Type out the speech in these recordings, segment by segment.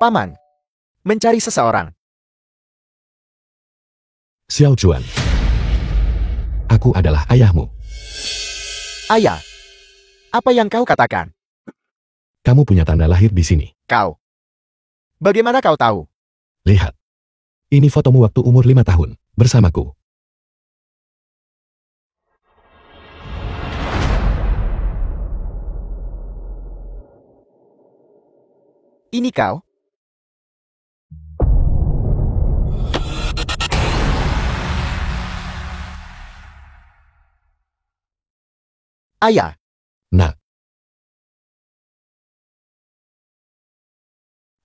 Paman. Mencari seseorang. Xiao Juan. Aku adalah ayahmu. Ayah. Apa yang kau katakan? Kamu punya tanda lahir di sini. Kau. Bagaimana kau tahu? Lihat. Ini fotomu waktu umur 5 tahun, bersamaku. Ini kau? Ayah. Nak.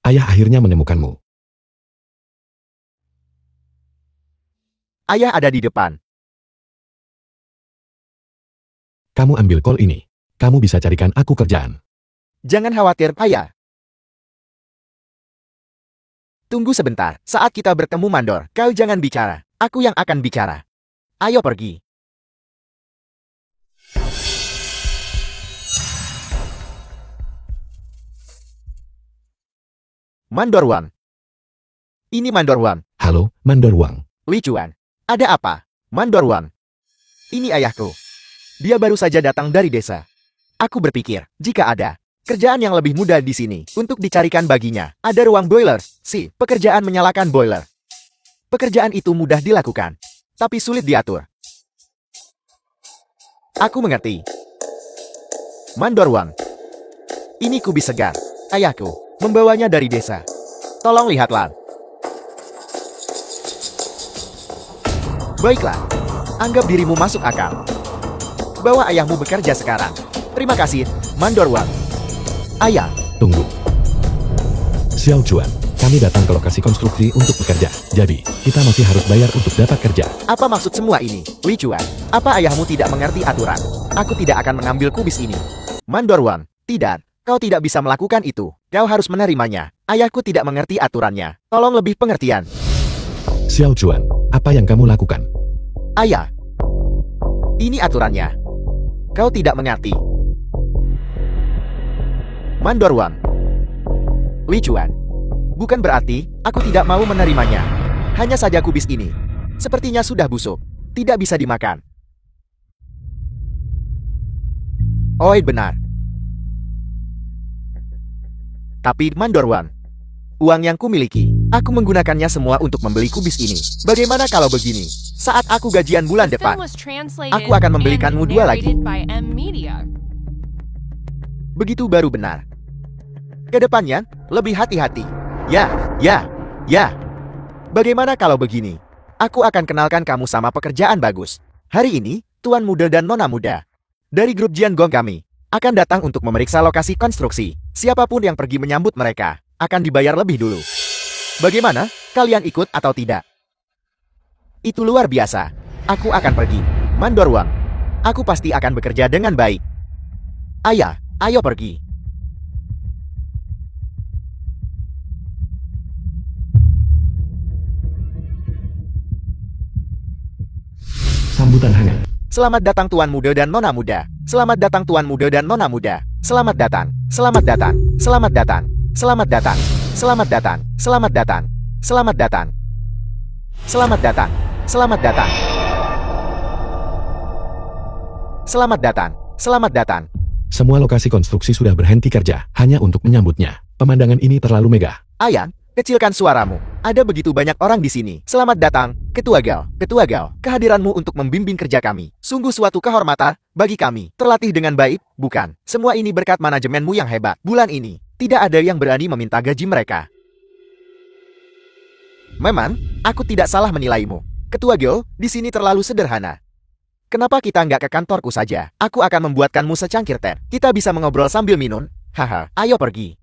Ayah akhirnya menemukanmu. Ayah ada di depan. Kamu ambil call ini. Kamu bisa carikan aku kerjaan. Jangan khawatir, Ayah. Tunggu sebentar. Saat kita bertemu Mandor, kau jangan bicara. Aku yang akan bicara. Ayo pergi. Mandor Wang. Ini Mandor Wang. Halo, Mandor Wang. Li Chuan. Ada apa? Mandor Wang. Ini ayahku. Dia baru saja datang dari desa. Aku berpikir, jika ada kerjaan yang lebih mudah di sini untuk dicarikan baginya, ada ruang boiler. Pekerjaan menyalakan boiler. Pekerjaan itu mudah dilakukan, tapi sulit diatur. Aku mengerti. Mandor Wang. Ini kubis segar. Ayahku membawanya dari desa. Tolong lihatlah. Baiklah. Anggap dirimu masuk akal. Bawa ayahmu bekerja sekarang. Terima kasih, Mandor Wang. Ayah. Tunggu. Xiao Juan, kami datang ke lokasi konstruksi untuk bekerja. Jadi, kita masih harus bayar untuk dapat kerja. Apa maksud semua ini, Li Chuan? Apa ayahmu tidak mengerti aturan? Aku tidak akan mengambil kubis ini. Mandor Wang. Tidak. Kau tidak bisa melakukan itu. Kau harus menerimanya. Ayahku tidak mengerti aturannya. Tolong lebih pengertian. Xiao Juan, apa yang kamu lakukan? Ayah. Ini aturannya. Kau tidak mengerti. Mandor Wang. Li Chuan. Bukan berarti aku tidak mau menerimanya. Hanya saja kubis ini sepertinya sudah busuk. Tidak bisa dimakan. Oh, benar. Tapi Mandor Wang, uang yang kumiliki, aku menggunakannya semua untuk membeli kubis ini. Bagaimana kalau begini? Saat aku gajian bulan depan, aku akan membelikanmu 2 lagi. Begitu baru benar. Kedepannya, lebih hati-hati. Ya. Bagaimana kalau begini? Aku akan kenalkan kamu sama pekerjaan bagus. Hari ini, Tuan Muda dan Nona Muda dari grup Jian Gong kami akan datang untuk memeriksa lokasi konstruksi. Siapapun yang pergi menyambut mereka akan dibayar lebih dulu. Bagaimana? Kalian ikut atau tidak? Itu luar biasa. Aku akan pergi. Mandor Wang. Aku pasti akan bekerja dengan baik. Ayah, ayo pergi. Sambutan hangat. Selamat datang Tuan Muda dan Nona Muda. Selamat datang Tuan Muda dan Nona Muda. Selamat datang. Selamat datang. Selamat datang. Selamat datang. Selamat datang. Selamat datang. Selamat datang. Selamat datang. Selamat datang. Selamat datang. Selamat datang. Semua lokasi konstruksi sudah berhenti kerja, hanya untuk menyambutnya. Pemandangan ini terlalu megah. Ayang, kecilkan suaramu. Ada begitu banyak orang di sini. Selamat datang, Ketua Gao. Ketua Gao, kehadiranmu untuk membimbing kerja kami. Sungguh suatu kehormatan bagi kami. Terlatih dengan baik, bukan? Semua ini berkat manajemenmu yang hebat. Bulan ini, tidak ada yang berani meminta gaji mereka. Memang, aku tidak salah menilaimu. Ketua Gao, di sini terlalu sederhana. Kenapa kita nggak ke kantorku saja? Aku akan membuatkanmu secangkir teh. Kita bisa mengobrol sambil minum. Haha, ayo pergi.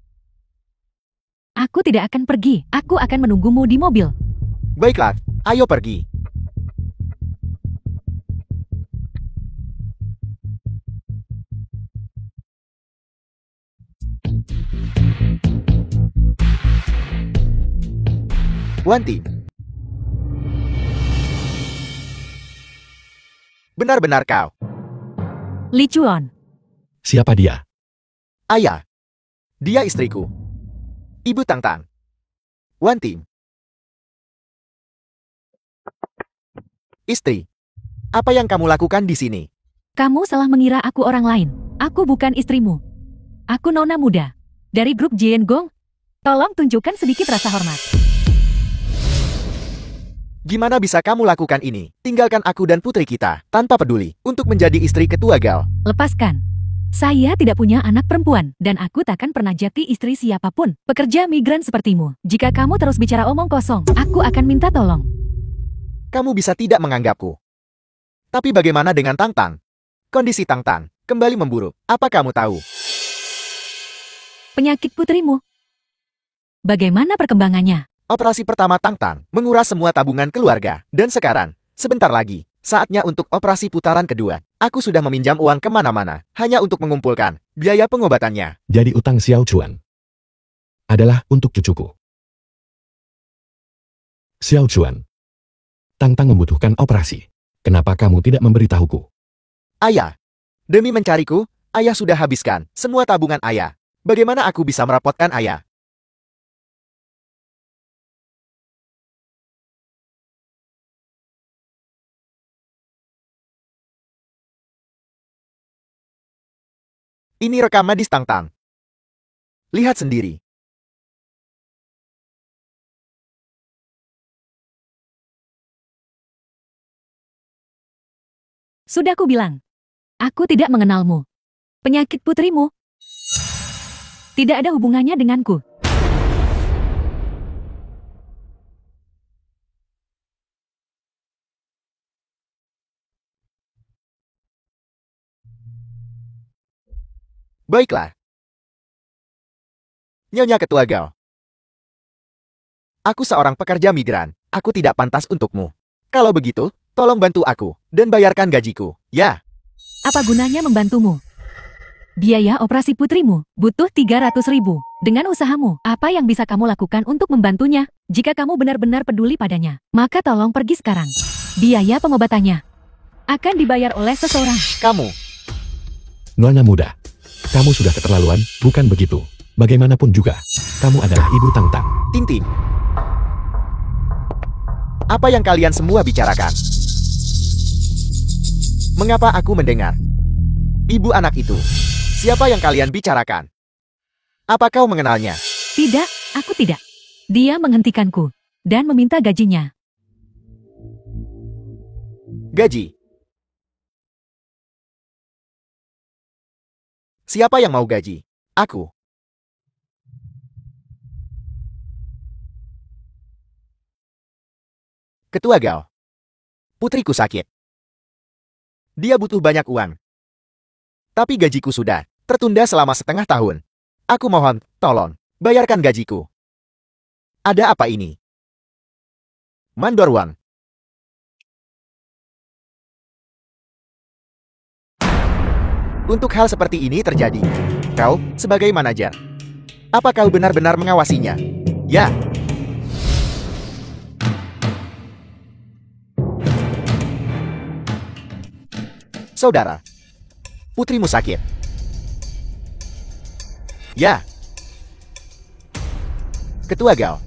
Aku tidak akan pergi. Aku akan menunggumu di mobil. Baiklah, ayo pergi. Wanti. Benar-benar kau. Li Chuan. Siapa dia? Ayah. Dia istriku. Ibu Tang Tang. One Team. Istri, apa yang kamu lakukan di sini? Kamu salah mengira aku orang lain. Aku bukan istrimu. Aku nona muda. Dari grup Jian Gong. Tolong tunjukkan sedikit rasa hormat. Gimana bisa kamu lakukan ini? Tinggalkan aku dan putri kita, tanpa peduli, untuk menjadi istri ketua Gal. Lepaskan. Saya tidak punya anak perempuan, dan aku takkan pernah jadi istri siapapun. Pekerja migran sepertimu. Jika kamu terus bicara omong kosong, aku akan minta tolong. Kamu bisa tidak menganggapku. Tapi bagaimana dengan Tang Tang? Kondisi Tang Tang kembali memburuk. Apa kamu tahu? Penyakit putrimu. Bagaimana perkembangannya? Operasi pertama Tang Tang menguras semua tabungan keluarga. Dan sekarang, sebentar lagi, saatnya untuk operasi putaran kedua. Aku sudah meminjam uang kemana-mana, hanya untuk mengumpulkan biaya pengobatannya. Jadi utang Xiao Chuan adalah untuk cucuku. Xiao Chuan, Tang Tang membutuhkan operasi. Kenapa kamu tidak memberitahuku? Ayah, demi mencariku, ayah sudah habiskan semua tabungan ayah. Bagaimana aku bisa merapotkan ayah? Ini rekam medis Tang Tang. Lihat sendiri. Sudah ku bilang. Aku tidak mengenalmu. Penyakit putrimu tidak ada hubungannya denganku. Baiklah. Nyonya Ketua Gal. Aku seorang pekerja migran. Aku tidak pantas untukmu. Kalau begitu, tolong bantu aku dan bayarkan gajiku, ya. Apa gunanya membantumu? Biaya operasi putrimu butuh 300.000. Dengan usahamu, apa yang bisa kamu lakukan untuk membantunya? Jika kamu benar-benar peduli padanya, maka tolong pergi sekarang. Biaya pengobatannya akan dibayar oleh seseorang. Kamu, Nona muda, kamu sudah keterlaluan, bukan begitu? Bagaimanapun juga, kamu adalah ibu Tang Tang. Tintin. Apa yang kalian semua bicarakan? Mengapa aku mendengar? Ibu anak itu. Siapa yang kalian bicarakan? Apa kau mengenalnya? Tidak, aku tidak. Dia menghentikanku dan meminta gajinya. Gaji. Siapa yang mau gaji? Aku. Ketua Gal. Putriku sakit. Dia butuh banyak uang. Tapi gajiku sudah tertunda selama setengah tahun. Aku mohon, tolong, bayarkan gajiku. Ada apa ini? Mandor Wang. Untuk hal seperti ini terjadi, kau, sebagai manajer, apa kau benar-benar mengawasinya? Ya. Saudara, putrimu sakit. Ya. Ketua Gal,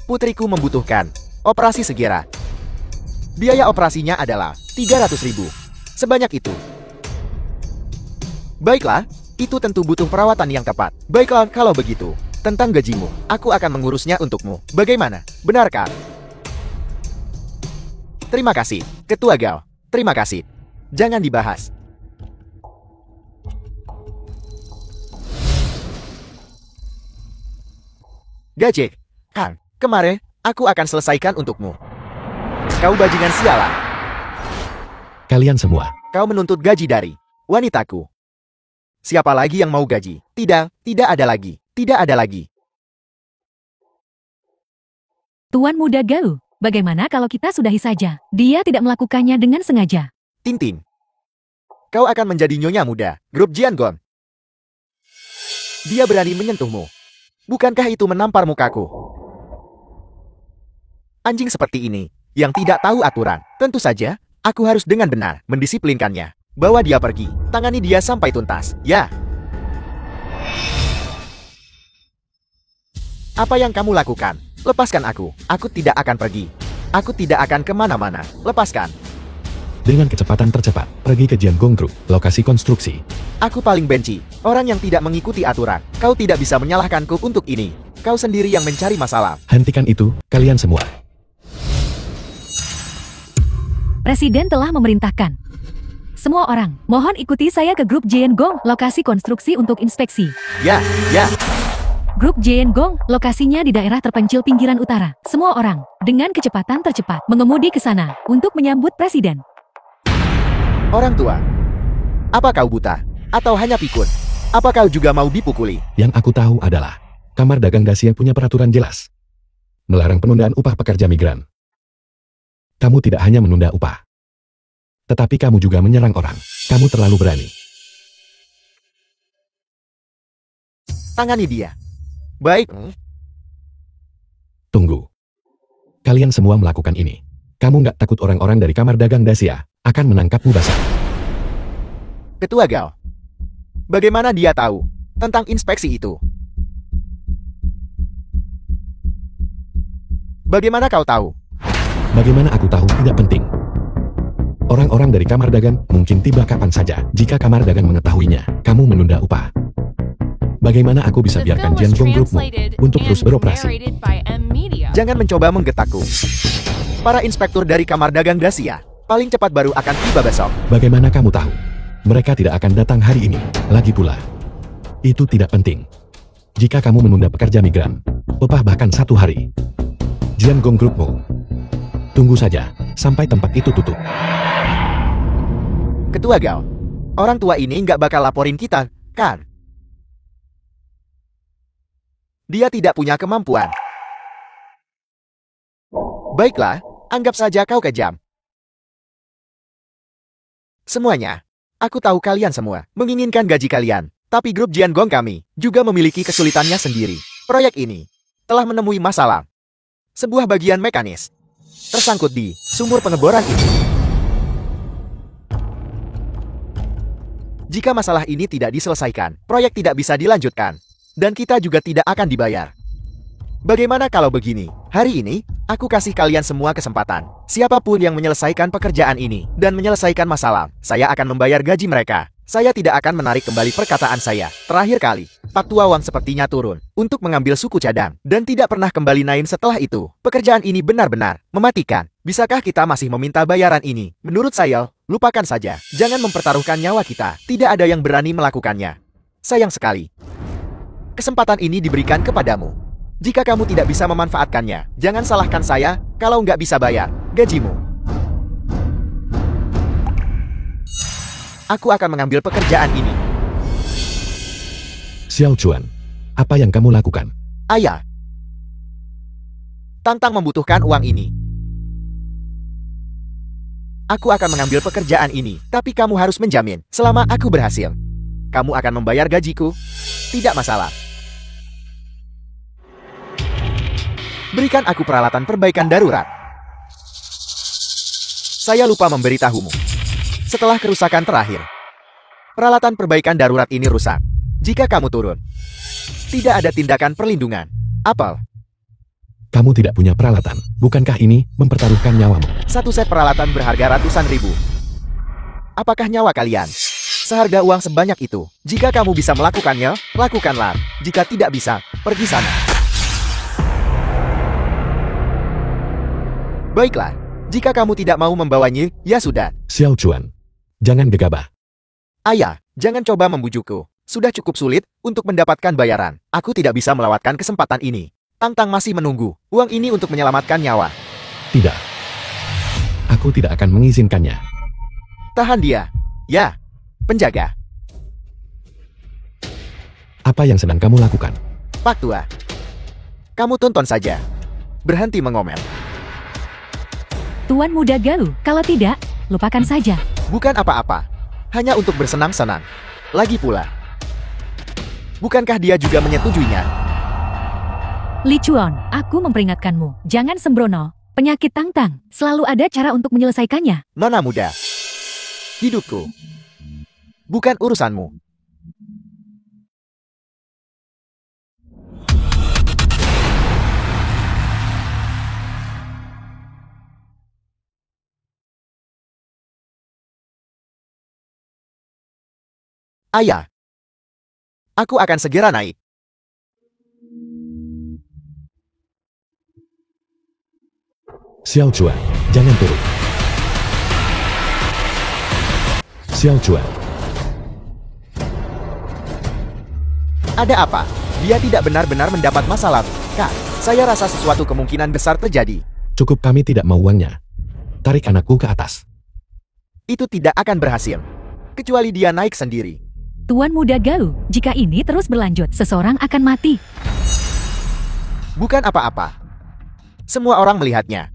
putriku membutuhkan operasi segera. Biaya operasinya adalah 300.000. Sebanyak itu. Baiklah, itu tentu butuh perawatan yang tepat. Baiklah, kalau begitu, tentang gajimu, aku akan mengurusnya untukmu. Bagaimana? Benarkah? Terima kasih, Ketua Gal. Terima kasih. Jangan dibahas. Gaji, Kang, kemarin, aku akan selesaikan untukmu. Kau bajingan sialan. Kalian semua, Kau menuntut gaji dari wanitaku. Siapa lagi yang mau gaji? Tidak ada lagi. Tidak ada lagi. Tuan muda Gao, bagaimana kalau kita sudahi saja? Dia tidak melakukannya dengan sengaja. Tintin. Kau akan menjadi nyonya muda, grup Jiangon. Dia berani menyentuhmu. Bukankah itu menampar mukaku? Anjing seperti ini, yang tidak tahu aturan. Tentu saja, aku harus dengan benar mendisiplinkannya. Bawa dia pergi, tangani dia sampai tuntas, ya. Apa yang kamu lakukan? Lepaskan aku. Aku tidak akan pergi. Aku tidak akan kemana-mana. Lepaskan. Dengan kecepatan tercepat, pergi ke Jiangong Group, lokasi konstruksi. Aku paling benci orang yang tidak mengikuti aturan. Kau tidak bisa menyalahkanku untuk ini. Kau sendiri yang mencari masalah. Hentikan itu, kalian semua. Presiden telah memerintahkan. Semua orang, mohon ikuti saya ke grup Jiangong, lokasi konstruksi untuk inspeksi. Ya. Grup Jiangong, lokasinya di daerah terpencil pinggiran utara. Semua orang, dengan kecepatan tercepat, mengemudi ke sana untuk menyambut presiden. Orang tua. Apa kau buta? Atau hanya pikun? Apa kau juga mau dipukuli? Yang aku tahu adalah, Kamar Dagang Dasia punya peraturan jelas. Melarang penundaan upah pekerja migran. Kamu tidak hanya menunda upah, tetapi kamu juga menyerang orang. Kamu terlalu berani. Tangani dia. Baik. Tunggu. Kalian semua melakukan ini. Kamu nggak takut orang-orang dari Kamar Dagang Dasia akan menangkapmu basah? Ketua Gao. Bagaimana dia tahu tentang inspeksi itu? Bagaimana kau tahu? Bagaimana aku tahu tidak penting. Orang-orang dari Kamar Dagang mungkin tiba kapan saja. Jika Kamar Dagang mengetahuinya, kamu menunda upah. Bagaimana aku bisa biarkan Jiangong Groupmu untuk terus beroperasi? Jangan mencoba menggetakku. Para inspektur dari Kamar Dagang Dasia paling cepat baru akan tiba besok. Bagaimana kamu tahu? Mereka tidak akan datang hari ini. Lagi pula, itu tidak penting. Jika kamu menunda pekerja migran, upah bahkan 1 hari. Jiangong Groupmu, tunggu saja sampai tempat itu tutup. Ketua Gao, orang tua ini nggak bakal laporin kita, kan? Dia tidak punya kemampuan. Baiklah, anggap saja kau kejam. Semuanya, aku tahu kalian semua menginginkan gaji kalian, tapi grup Jiangong kami juga memiliki kesulitannya sendiri. Proyek ini telah menemui masalah. Sebuah bagian mekanis tersangkut di sumur pengeboran ini. Jika masalah ini tidak diselesaikan, proyek tidak bisa dilanjutkan, dan kita juga tidak akan dibayar. Bagaimana kalau begini? Hari ini, aku kasih kalian semua kesempatan. Siapapun yang menyelesaikan pekerjaan ini dan menyelesaikan masalah, saya akan membayar gaji mereka. Saya tidak akan menarik kembali perkataan saya. Terakhir kali, Pak Tua Wang sepertinya turun untuk mengambil suku cadang dan tidak pernah kembali naik setelah itu. Pekerjaan ini benar-benar mematikan. Bisakah kita masih meminta bayaran ini? Menurut saya, lupakan saja. Jangan mempertaruhkan nyawa kita. Tidak ada yang berani melakukannya. Sayang sekali. Kesempatan ini diberikan kepadamu. Jika kamu tidak bisa memanfaatkannya, jangan salahkan saya kalau nggak bisa bayar gajimu. Aku akan mengambil pekerjaan ini. Xiao Chuan, apa yang kamu lakukan? Ayah, Tantang membutuhkan uang ini. Aku akan mengambil pekerjaan ini, tapi kamu harus menjamin selama aku berhasil, kamu akan membayar gajiku. Tidak masalah. Berikan aku peralatan perbaikan darurat. Saya lupa memberitahumu. Setelah kerusakan terakhir, peralatan perbaikan darurat ini rusak. Jika kamu turun, tidak ada tindakan perlindungan. Apel, Kamu tidak punya peralatan. Bukankah ini mempertaruhkan nyawamu? satu set peralatan berharga ratusan ribu. Apakah nyawa kalian seharga uang sebanyak itu? Jika kamu bisa melakukannya, lakukanlah. Jika tidak bisa, pergi sana. Baiklah, jika kamu tidak mau membawanya, ya sudah. Xiao Chuan, jangan gegabah. Ayah, jangan coba membujukku. Sudah cukup sulit untuk mendapatkan bayaran. Aku tidak bisa melewatkan kesempatan ini. Tantang masih menunggu uang ini untuk menyelamatkan nyawa. Tidak. Aku tidak akan mengizinkannya. Tahan dia. Ya, penjaga. Apa yang sedang kamu lakukan? Pak Tua, kamu tonton saja. Berhenti mengomel. Tuan Muda Galuh, kalau tidak, lupakan saja. Bukan apa-apa. Hanya untuk bersenang-senang. Lagi pula, bukankah dia juga menyetujuinya? Li Chuan, aku memperingatkanmu. Jangan sembrono. Penyakit Tantang, selalu ada cara untuk menyelesaikannya. Nona muda, hidupku bukan urusanmu. Ayah, aku akan segera naik. Xiao Chuan, jangan turun. Xiao Chuan, Ada apa? Dia tidak benar-benar mendapat masalah. Kak, saya rasa sesuatu kemungkinan besar terjadi. cukup kami tidak mau uangnya. Tarik anakku ke atas. Itu tidak akan berhasil. Kecuali dia naik sendiri. Tuan Muda Gao, jika ini terus berlanjut, seseorang akan mati. Bukan apa-apa. Semua orang melihatnya.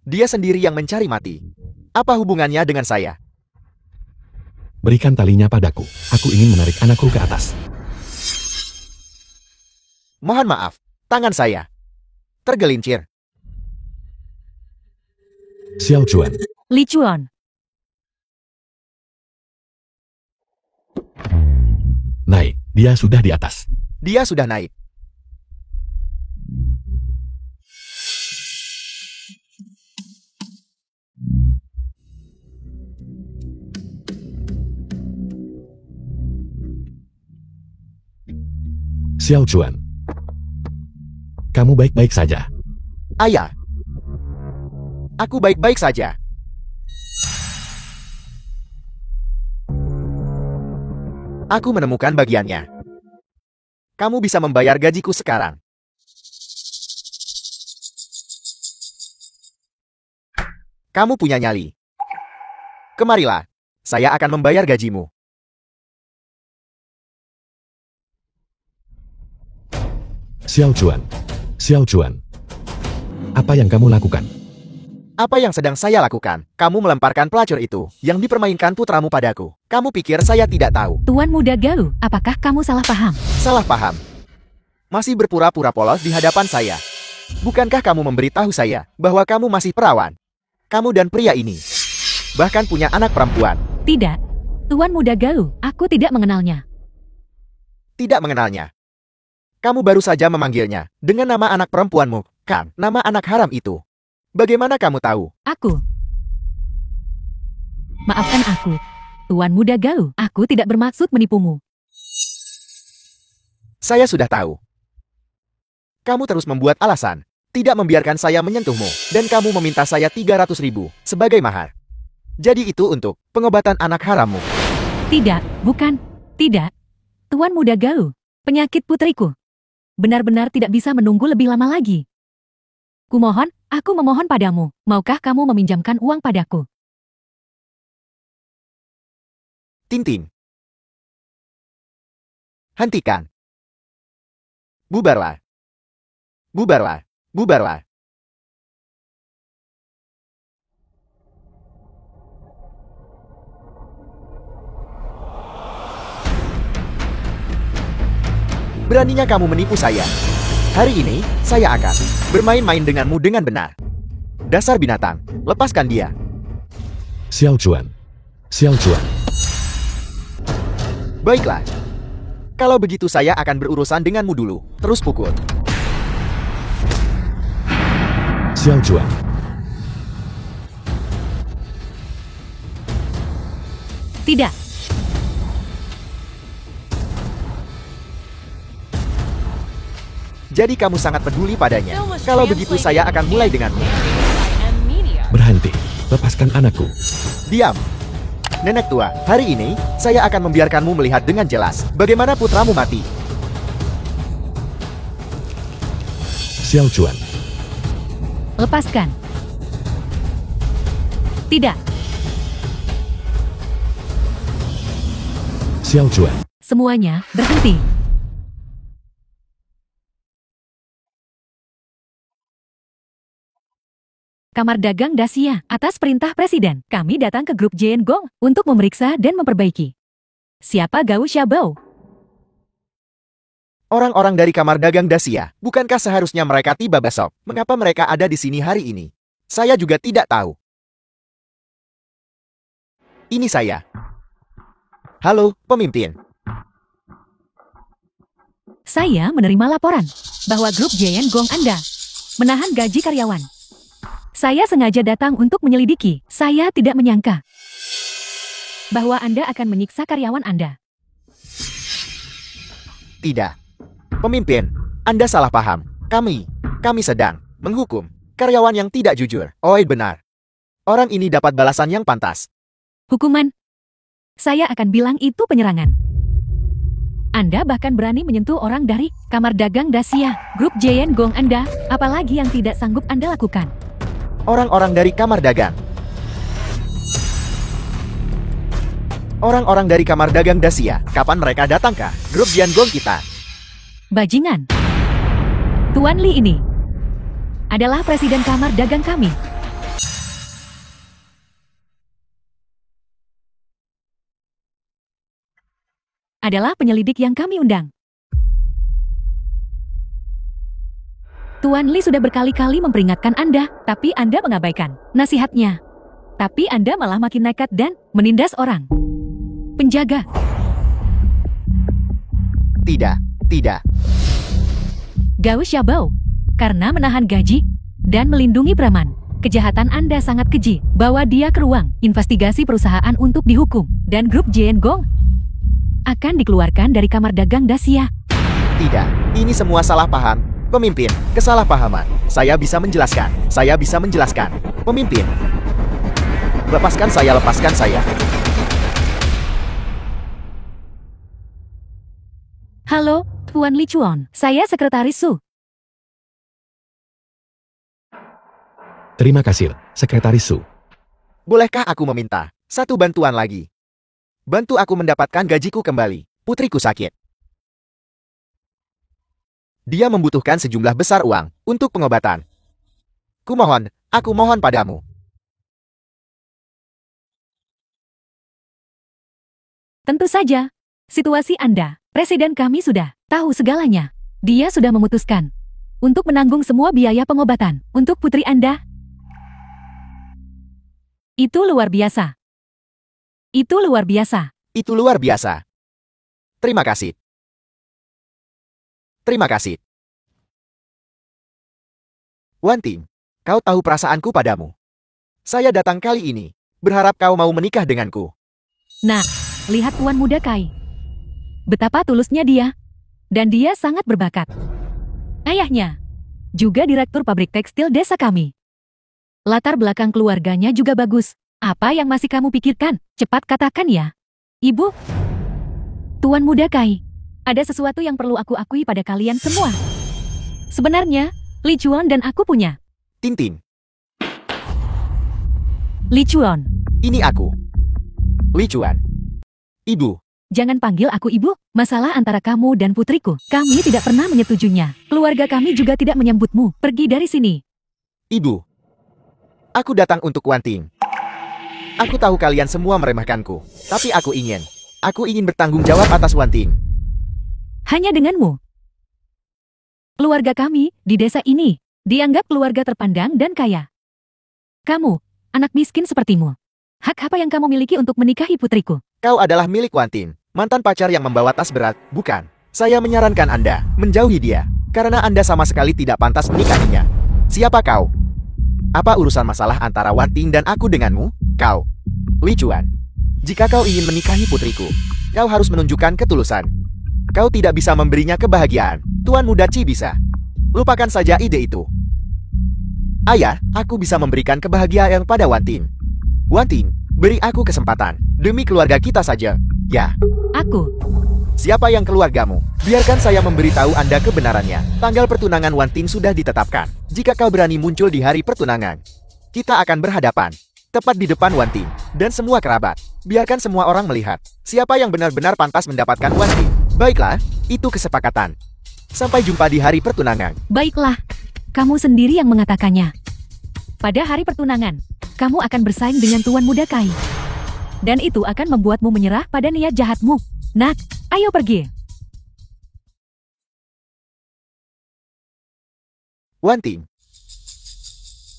Dia sendiri yang mencari mati. Apa hubungannya dengan saya? Berikan talinya padaku. Aku ingin menarik anakku ke atas. Mohon maaf, tangan saya tergelincir. Xiao Chuan, Li Chuan, naik. Dia sudah di atas. Dia sudah naik. Xiao Chuan, kamu baik-baik saja. Ayah, aku baik-baik saja. Aku menemukan bagiannya. Kamu bisa membayar gajiku sekarang. Kamu punya nyali. Kemarilah, saya akan membayar gajimu. Xiao Chuan, Xiao Chuan, apa yang kamu lakukan? Apa yang sedang saya lakukan? Kamu melemparkan pelacur itu yang dipermainkan putramu padaku. Kamu pikir saya tidak tahu? Tuan Muda Gao, apakah kamu salah paham? Salah paham. Masih berpura-pura polos di hadapan saya. Bukankah kamu memberitahu saya bahwa kamu masih perawan? Kamu dan pria ini bahkan punya anak perempuan. Tidak. Tuan Muda Gao, aku tidak mengenalnya. Tidak mengenalnya. Kamu baru saja memanggilnya dengan nama anak perempuanmu, kan? Nama anak haram itu. Bagaimana kamu tahu? Aku. Maafkan aku. Tuan Muda Gao, aku tidak bermaksud menipumu. Saya sudah tahu. Kamu terus membuat alasan, tidak membiarkan saya menyentuhmu, dan kamu meminta saya 300.000 sebagai mahar. Jadi itu untuk pengobatan anak harammu. Tidak, bukan. Tidak. Tuan Muda Gao, penyakit putriku. Benar-benar tidak bisa menunggu lebih lama lagi. Kumohon, aku memohon padamu, maukah kamu meminjamkan uang padaku? Tintin. Hentikan. Bubarlah. Bubarlah. Bubarlah. Beraninya kamu menipu saya. Hari ini, saya akan bermain-main denganmu dengan benar. Dasar binatang, lepaskan dia. Xiao Chuan, Xiao Chuan, Baiklah. Kalau begitu saya akan berurusan denganmu dulu. Terus pukul. Xiao Chuan, Tidak. Jadi kamu sangat peduli padanya. Kalau begitu saya akan mulai denganmu. berhenti. Lepaskan anakku. Diam. Nenek tua, hari ini, saya akan membiarkanmu melihat dengan jelas bagaimana putramu mati. Xiao Chuan, Lepaskan. Tidak. Xiao Chuan, Semuanya, berhenti. Kamar Dagang Dasia, atas perintah Presiden, kami datang ke grup Jian Gong untuk memeriksa dan memperbaiki. Siapa Gao Xiaobao? Orang-orang dari kamar dagang Dasia, bukankah seharusnya mereka tiba besok? Mengapa mereka ada di sini hari ini? Saya juga tidak tahu. Ini saya. Halo, pemimpin. Saya menerima laporan bahwa grup Jian Gong Anda menahan gaji karyawan. Saya sengaja datang untuk menyelidiki. Saya tidak menyangka bahwa Anda akan menyiksa karyawan Anda. Tidak. Pemimpin, Anda salah paham. Kami sedang menghukum karyawan yang tidak jujur. Oh, benar. Orang ini dapat balasan yang pantas. Hukuman? Saya akan bilang itu penyerangan. Anda bahkan berani menyentuh orang dari kamar dagang Dacia, grup Jian Gong Anda, apalagi yang tidak sanggup Anda lakukan. Orang-orang dari kamar dagang. Orang-orang dari kamar dagang Dacia, kapan mereka datang ke grup Jian Gong kita? Bajingan. Tuan Li ini adalah presiden kamar dagang kami. Adalah penyelidik yang kami undang. Tuan Li sudah berkali-kali memperingatkan Anda, tapi Anda mengabaikan nasihatnya. Tapi Anda malah makin nekat dan menindas orang. Penjaga. Tidak. Gao Xiaobao. Karena menahan gaji dan melindungi preman, kejahatan Anda sangat keji. Bawa dia ke ruang investigasi perusahaan untuk dihukum. Dan grup Jian Gong akan dikeluarkan dari kamar dagang Dacia. Tidak, ini semua salah paham. Pemimpin, kesalahpahaman. Saya bisa menjelaskan. Pemimpin, lepaskan saya. Halo, Tuan Li Chuan. Saya Sekretaris Su. Terima kasih, Sekretaris Su. Bolehkah aku meminta satu bantuan lagi? Bantu aku mendapatkan gajiku kembali. Putriku sakit. Dia membutuhkan sejumlah besar uang untuk pengobatan. Aku mohon padamu. Tentu saja. Situasi Anda, Presiden kami sudah tahu segalanya. Dia sudah memutuskan untuk menanggung semua biaya pengobatan untuk putri Anda. Itu luar biasa. Terima kasih. Wan Ting, kau tahu perasaanku padamu. Saya datang kali ini, berharap kau mau menikah denganku. Nah, lihat Tuan Muda Kai. Betapa tulusnya dia. Dan dia sangat berbakat. Ayahnya juga direktur pabrik tekstil desa kami. Latar belakang keluarganya juga bagus. Apa yang masih kamu pikirkan? Cepat katakan ya. Ibu. Tuan Muda Kai. Ada sesuatu yang perlu aku akui pada kalian semua. Sebenarnya, Li Chuan dan aku punya. Tintin, Li Chuan. ini aku. Li Chuan. Ibu, Jangan panggil aku ibu. Masalah antara kamu dan putriku. Kami tidak pernah menyetujuinya. Keluarga kami juga tidak menyambutmu. Pergi dari sini. Ibu. Aku datang untuk Wan Ting. Aku tahu kalian semua meremehkanku. Tapi aku ingin bertanggung jawab atas Wan Ting. Hanya denganmu. Keluarga kami di desa ini dianggap keluarga terpandang dan kaya. Kamu, anak miskin sepertimu. Hak apa yang kamu miliki untuk menikahi putriku? Kau adalah milik Wan Ting, mantan pacar yang membawa tas berat, bukan? Saya menyarankan Anda menjauhi dia, karena Anda sama sekali tidak pantas menikahinya. Siapa kau? Apa urusan masalah antara Wan Ting dan aku denganmu? Kau, Li Chuan. Jika kau ingin menikahi putriku, kau harus menunjukkan ketulusan. Kau tidak bisa memberinya kebahagiaan. Tuan Muda Ci bisa. Lupakan saja ide itu. Ayah, aku bisa memberikan kebahagiaan pada Wan Ting. Wan Ting, beri aku kesempatan. Demi keluarga kita saja. Ya. Aku. Siapa yang keluargamu? Biarkan saya memberitahu Anda kebenarannya. Tanggal pertunangan Wan Ting sudah ditetapkan. Jika kau berani muncul di hari pertunangan, kita akan berhadapan. Tepat di depan Wan Ting dan semua kerabat. Biarkan semua orang melihat siapa yang benar-benar pantas mendapatkan Wan Ting. Baiklah, itu kesepakatan. Sampai jumpa di hari pertunangan. Baiklah. Kamu sendiri yang mengatakannya. Pada hari pertunangan, kamu akan bersaing dengan Tuan Muda Kai. Dan itu akan membuatmu menyerah pada niat jahatmu. Nak, ayo pergi. Wan Ting,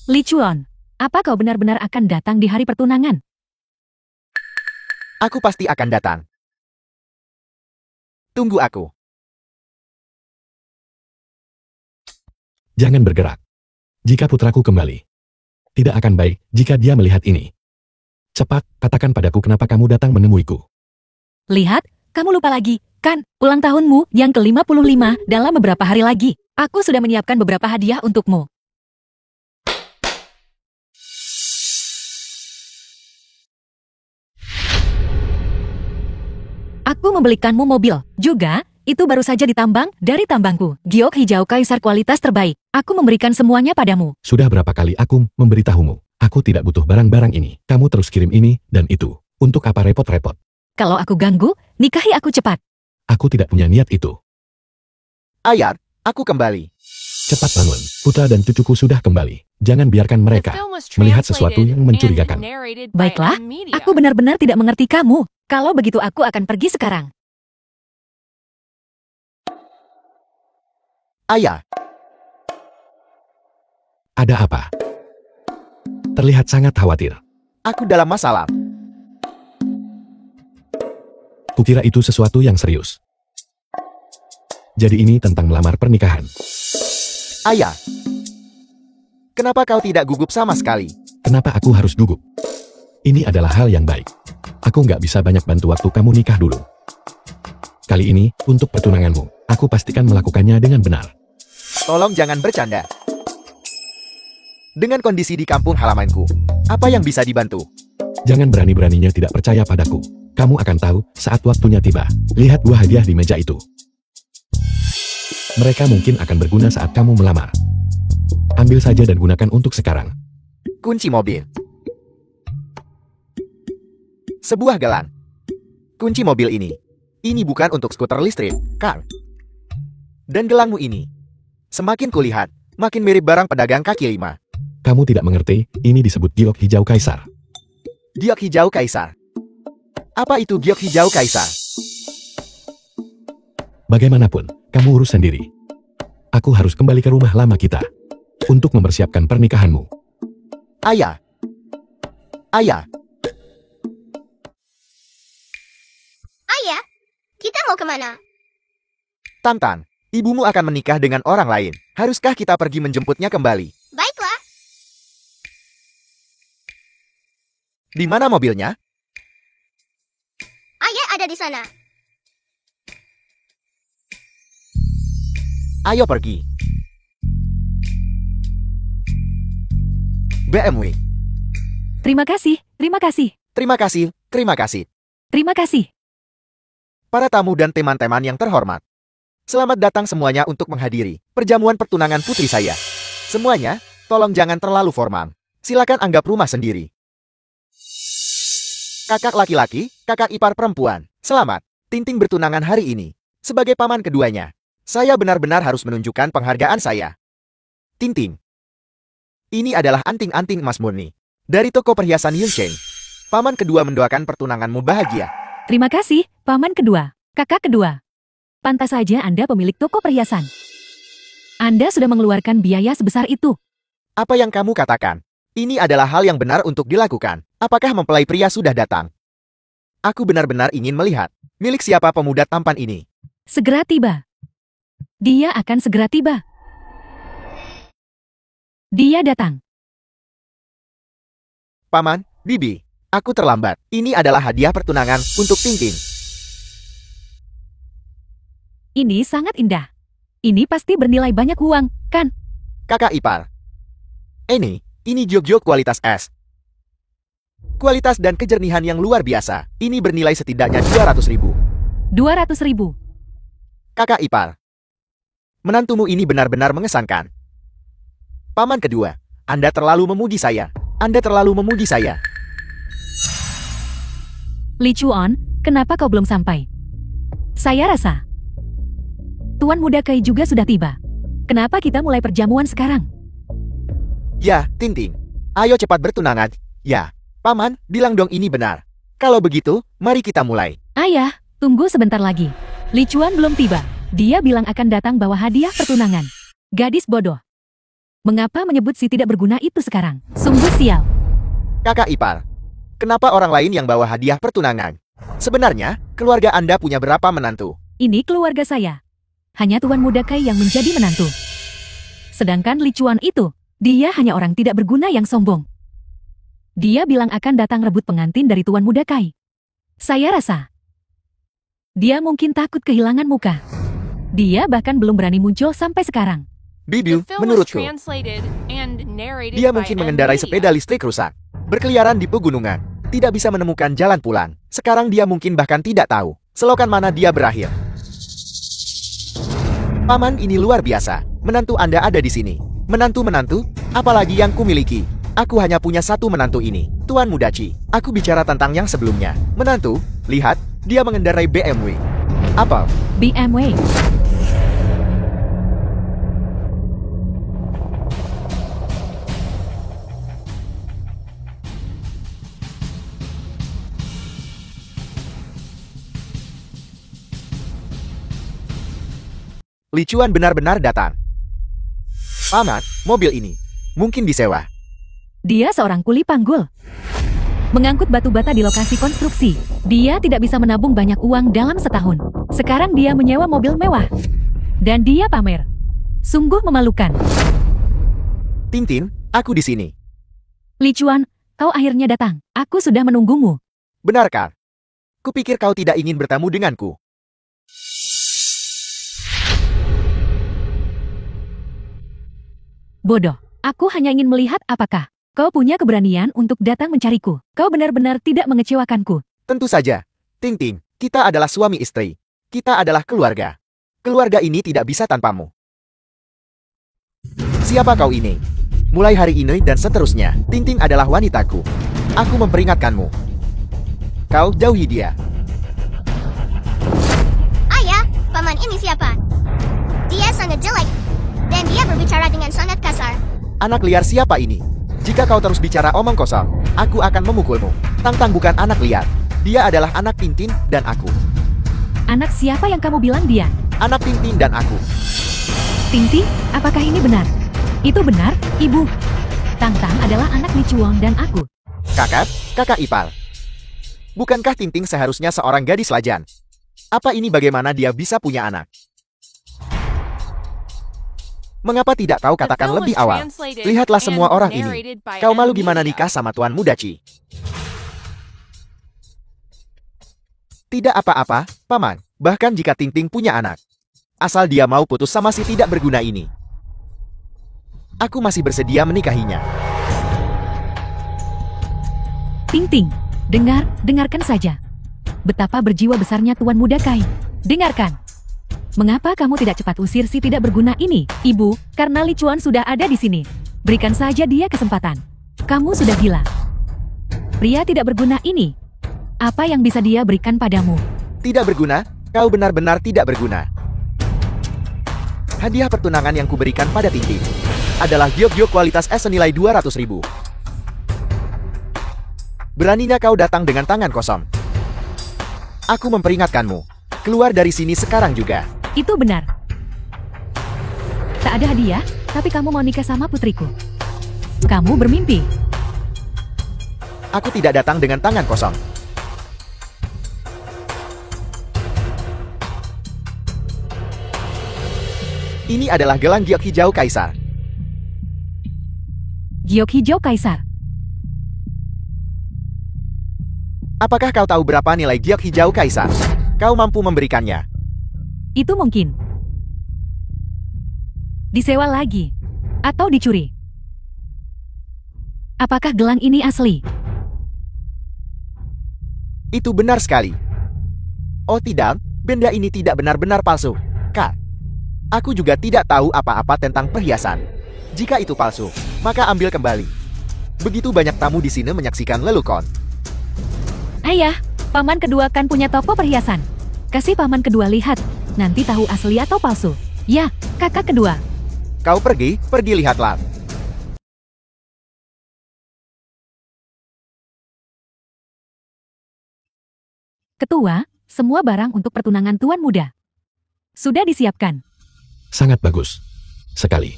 Li Chuan, apa kau benar-benar akan datang di hari pertunangan? aku pasti akan datang. Tunggu aku. Jangan bergerak. Jika putraku kembali, tidak akan baik jika dia melihat ini. Cepat, katakan padaku kenapa kamu datang menemuiku. Lihat, kamu lupa lagi, kan? Ulang tahunmu yang ke-55 dalam beberapa hari lagi. Aku sudah menyiapkan beberapa hadiah untukmu. Aku membelikanmu mobil. Juga, itu baru saja ditambang dari tambangku. Giok hijau kaisar kualitas terbaik. Aku memberikan semuanya padamu. Sudah berapa kali aku memberitahumu? Aku tidak butuh barang-barang ini. Kamu terus kirim ini dan itu. Untuk apa repot-repot? Kalau aku ganggu, nikahi aku cepat. Aku tidak punya niat itu. Ayah, aku kembali. Cepat bangun. Putra dan cucuku sudah kembali. Jangan biarkan mereka melihat sesuatu yang mencurigakan. Baiklah, aku benar-benar tidak mengerti kamu. Kalau begitu aku akan pergi sekarang. Ayah, Ada apa? Terlihat sangat khawatir. aku dalam masalah. Kukira itu sesuatu yang serius. Jadi ini tentang melamar pernikahan. Ayah, kenapa kau tidak gugup sama sekali? Kenapa aku harus gugup? Ini adalah hal yang baik. Aku nggak bisa banyak bantu waktu kamu nikah dulu. Kali ini, untuk pertunanganmu, aku pastikan melakukannya dengan benar. Tolong jangan bercanda. Dengan kondisi di kampung halamanku, apa yang bisa dibantu? Jangan berani-beraninya tidak percaya padaku. Kamu akan tahu saat waktunya tiba. Lihat buah hadiah di meja itu. Mereka mungkin akan berguna saat kamu melamar. Ambil saja dan gunakan untuk sekarang. Kunci mobil. Sebuah gelang. Kunci mobil ini. Ini bukan untuk skuter listrik, Kang. Dan gelangmu ini. Semakin kulihat, makin mirip barang pedagang kaki lima. Kamu tidak mengerti, ini disebut giok hijau kaisar. Giok hijau kaisar. Apa itu giok hijau kaisar? Bagaimanapun, kamu urus sendiri. Aku harus kembali ke rumah lama kita. Untuk mempersiapkan pernikahanmu. Ayah. Ayah, Ayah, kita mau kemana? Tantan, ibumu akan menikah dengan orang lain. Haruskah kita pergi menjemputnya kembali? Baiklah, Di mana mobilnya? ayah ada di sana. Ayo pergi. BMW. Terima kasih, terima kasih, Terima kasih, terima kasih. terima kasih. Para tamu dan teman-teman yang terhormat. Selamat datang semuanya untuk menghadiri perjamuan pertunangan putri saya. Semuanya, tolong jangan terlalu formal. Silakan anggap rumah sendiri. Kakak laki-laki, kakak ipar perempuan. Selamat, Tinting bertunangan hari ini. Sebagai paman keduanya, saya benar-benar harus menunjukkan penghargaan saya. Tinting. Ini adalah anting-anting emas murni. Dari toko perhiasan Yuncheng. Paman kedua mendoakan pertunanganmu bahagia. Terima kasih, paman kedua, kakak kedua. Pantas saja Anda pemilik toko perhiasan. Anda sudah mengeluarkan biaya sebesar itu. Apa yang kamu katakan? Ini adalah hal yang benar untuk dilakukan. Apakah mempelai pria sudah datang? Aku benar-benar ingin melihat. Milik siapa pemuda tampan ini? Segera tiba. Dia akan segera tiba. Dia datang. Paman, Bibi, aku terlambat. Ini adalah hadiah pertunangan untuk Tintin. Ini sangat indah. Ini pasti bernilai banyak uang, kan? Kakak ipar. Ini giok-giok kualitas S. Kualitas dan kejernihan yang luar biasa. Ini bernilai setidaknya 200.000. 200.000. Kakak ipar. Menantumu ini benar-benar mengesankan. Paman kedua, Anda terlalu memuji saya. Anda terlalu memuji saya. Li Chuan, kenapa kau belum sampai? Saya rasa Tuan Muda Kai juga sudah tiba. Kenapa kita mulai perjamuan sekarang? Ya, Tinting. Ayo cepat bertunangan. Ya, Paman, bilang dong ini benar. Kalau begitu, mari kita mulai. Ayah, tunggu sebentar lagi. Li Chuan belum tiba. Dia bilang akan datang bawa hadiah pertunangan. Gadis bodoh. Mengapa menyebut si tidak berguna itu sekarang? Sungguh sial. Kakak ipar. Kenapa orang lain yang bawa hadiah pertunangan? Sebenarnya, keluarga Anda punya berapa menantu? Ini keluarga saya. Hanya Tuan Muda Kai yang menjadi menantu. Sedangkan Li Chuan itu, dia hanya orang tidak berguna yang sombong. Dia bilang akan datang rebut pengantin dari Tuan Muda Kai. Saya rasa dia mungkin takut kehilangan muka. Dia bahkan belum berani muncul sampai sekarang. Bibiu, menurutku, dia mungkin mengendarai sepeda listrik rusak, berkeliaran di pegunungan, tidak bisa menemukan jalan pulang. Sekarang dia mungkin bahkan tidak tahu selokan mana dia berakhir. Paman, ini luar biasa. Menantu Anda ada di sini. Menantu-menantu, apalagi yang kumiliki. Aku hanya punya satu menantu ini, Tuan Mudachi. Aku bicara tentang yang sebelumnya. Menantu, lihat, dia mengendarai BMW. Apa? BMW. Li Chuan benar-benar datang. Paman, mobil ini mungkin disewa. Dia seorang kuli panggul. Mengangkut batu bata di lokasi konstruksi. Dia tidak bisa menabung banyak uang dalam setahun. Sekarang dia menyewa mobil mewah. Dan dia pamer. Sungguh memalukan. Tintin, aku di sini. Li Chuan, kau akhirnya datang. Aku sudah menunggumu. Benarkah? Kupikir kau tidak ingin bertemu denganku. Bodoh. Aku hanya ingin melihat apakah kau punya keberanian untuk datang mencariku. Kau benar-benar tidak mengecewakanku. Tentu saja. Tintin, kita adalah suami istri. Kita adalah keluarga. Keluarga ini tidak bisa tanpamu. Siapa kau ini? Mulai hari ini dan seterusnya, Tintin adalah wanitaku. Aku memperingatkanmu. Kau jauhi dia. Ayah, paman ini siapa? Dia sangat jelek. Dan dia berbicara dengan sangat kasar. Anak liar siapa ini? Jika kau terus bicara omong kosong, aku akan memukulmu. Tang-Tang bukan anak liar. Dia adalah anak Tintin dan aku. Anak siapa yang kamu bilang dia? Anak Tintin dan aku. Tintin, apakah ini benar? Itu benar, Ibu. Tang-Tang adalah anak Li Chuan dan aku. Kakak ipar. Bukankah Tintin seharusnya seorang gadis lajan? Apa ini bagaimana dia bisa punya anak? Mengapa tidak kau katakan lebih awal? Lihatlah semua orang ini. Kau malu gimana nikah sama Tuan Mudachi? Tidak apa-apa, Paman. Bahkan jika Tintin punya anak. Asal dia mau putus sama si tidak berguna ini. Aku masih bersedia menikahinya. Ting, dengarkan saja. Betapa berjiwa besarnya Tuan Muda Kai. Dengarkan. Mengapa kamu tidak cepat usir si tidak berguna ini, Ibu? Karena Li Chuan sudah ada di sini. Berikan saja dia kesempatan. Kamu sudah gila. Pria tidak berguna ini. Apa yang bisa dia berikan padamu? Tidak berguna? Kau benar-benar tidak berguna. Hadiah pertunangan yang kuberikan pada Tintin adalah giok-giok kualitas S senilai 200.000. Beraninya kau datang dengan tangan kosong. Aku memperingatkanmu. Keluar dari sini sekarang juga. Itu benar. Tak ada hadiah, tapi kamu mau nikah sama putriku. Kamu bermimpi. Aku tidak datang dengan tangan kosong. Ini adalah gelang giok hijau kaisar. Giok hijau kaisar. Apakah kau tahu berapa nilai giok hijau kaisar? Kau mampu memberikannya. Itu mungkin. Disewa lagi. Atau dicuri. Apakah gelang ini asli? Itu benar sekali. Oh tidak, benda ini tidak benar-benar palsu. Kak, aku juga tidak tahu apa-apa tentang perhiasan. Jika itu palsu, maka ambil kembali. Begitu banyak tamu di sini menyaksikan lelukon. Ayah, paman kedua kan punya toko perhiasan. Kasih paman kedua lihat. Nanti tahu asli atau palsu. Ya, kakak kedua. Kau pergi lihatlah. Ketua, semua barang untuk pertunangan Tuan Muda sudah disiapkan. Sangat bagus. Sekali.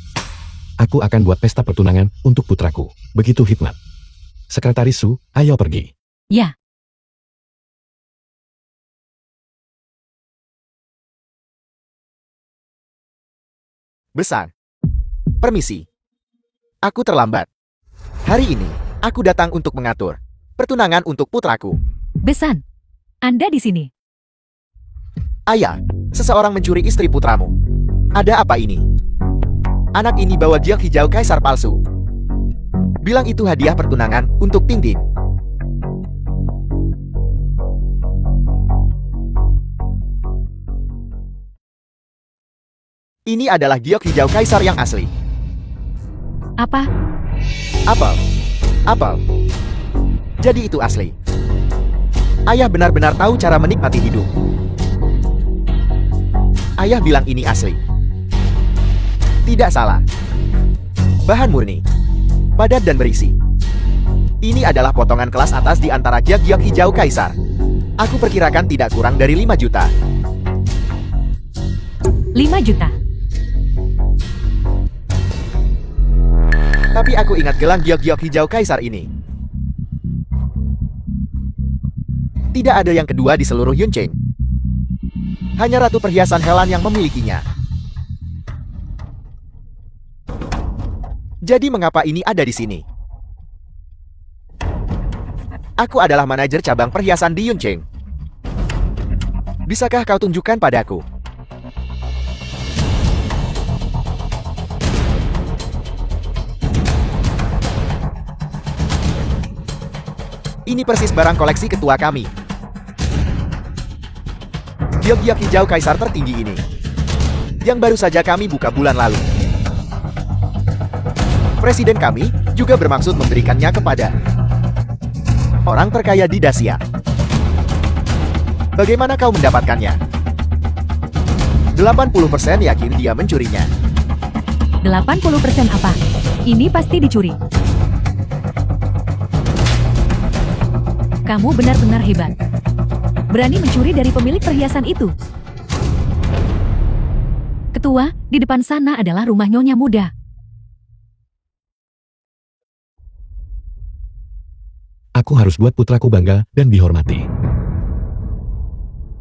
Aku akan buat pesta pertunangan untuk putraku. Begitu hikmat. Sekretaris Su, ayo pergi. Ya. Besar. Permisi. Aku terlambat. Hari ini, Aku datang untuk mengatur pertunangan untuk putraku. Besan, Anda di sini. Ayah, seseorang mencuri istri putramu. Ada apa ini? Anak ini bawa giok hijau kaisar palsu. Bilang itu hadiah pertunangan untuk Tintin. Ini adalah giok hijau kaisar yang asli. Apa? Apel. Apel. Jadi itu asli. Ayah benar-benar tahu cara menikmati hidup. Ayah bilang ini asli. Tidak salah. Bahan murni. Padat dan berisi. Ini adalah potongan kelas atas di antara giok-giok hijau kaisar. Aku perkirakan tidak kurang dari 5 juta. 5 juta. Tapi aku ingat gelang giok-giok hijau kaisar ini. Tidak ada yang kedua di seluruh Yuncheng. Hanya Ratu Perhiasan Helan yang memilikinya. Jadi mengapa ini ada di sini? Aku adalah manajer cabang perhiasan di Yuncheng. Bisakah kau tunjukkan padaku? Ini persis barang koleksi ketua kami. Giok-giok hijau kaisar tertinggi ini. Yang baru saja kami buka bulan lalu. Presiden kami juga bermaksud memberikannya kepada orang terkaya di Dacia. Bagaimana kau mendapatkannya? 80% yakin dia mencurinya. 80% apa? Ini pasti dicuri. Kamu benar-benar hebat. Berani mencuri dari pemilik perhiasan itu. Ketua, di depan sana adalah rumah Nyonya Muda. Aku harus buat putraku bangga dan dihormati.